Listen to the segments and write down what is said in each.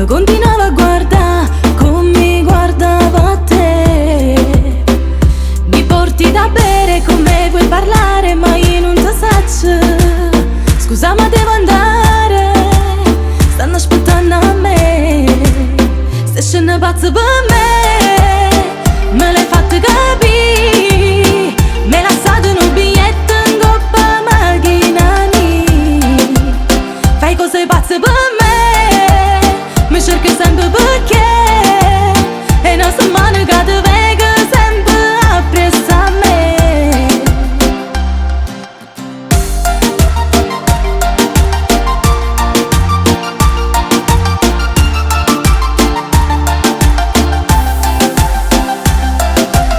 continuavo a guardare come mi guardava te. Mi porti da bere con me, vuoi parlare ma io non ti saccio. Scusa ma devo andare, stanno aspettando a me. Stai scendendo pazzo per me l'hai fatto capire. Me l'ha stato un biglietto in coppa macchina mia. Fai cose pazze per me, mi cerchi sempre perché è una settimana che ti vengo sempre appresso a me.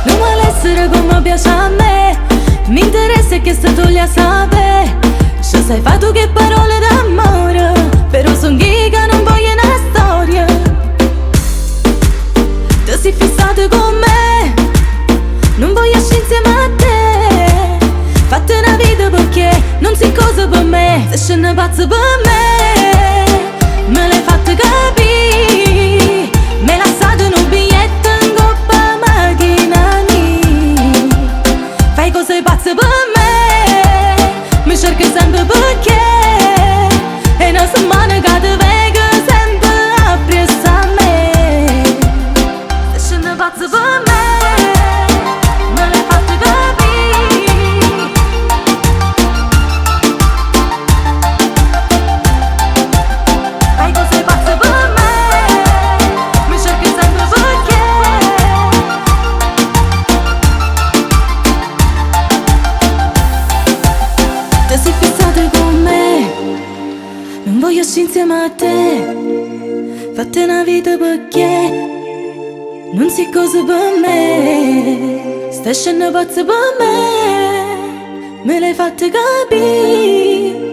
Non vuole essere come piace a me, mi interessa che se tu li sapere. Se sai fa tu che parole d'amore, però son che non voglio una storia. Tu sei fissato con me, non voglio essere insieme a te. Fate una vita perché non si cosa per me. Se scende pazzo per me l'hai fatto capire. Me l'ha stato un biglietto in coppa macchina mia. Fai cose pazze per me, mi cerchi sempre perché è una settimana che ti vengo sempre appresso a me. Se scende pazzo per me l'hai fatto capire. Fai cose pazze per me, mi cerchi sempre perché. Te sei fissato con me, non voglio essere insieme a te. Fate una vita perché non si cosa per me. Stai scendendo pazzo per me l'hai fatto capire.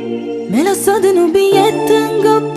Me l'ha stato un biglietto in coppa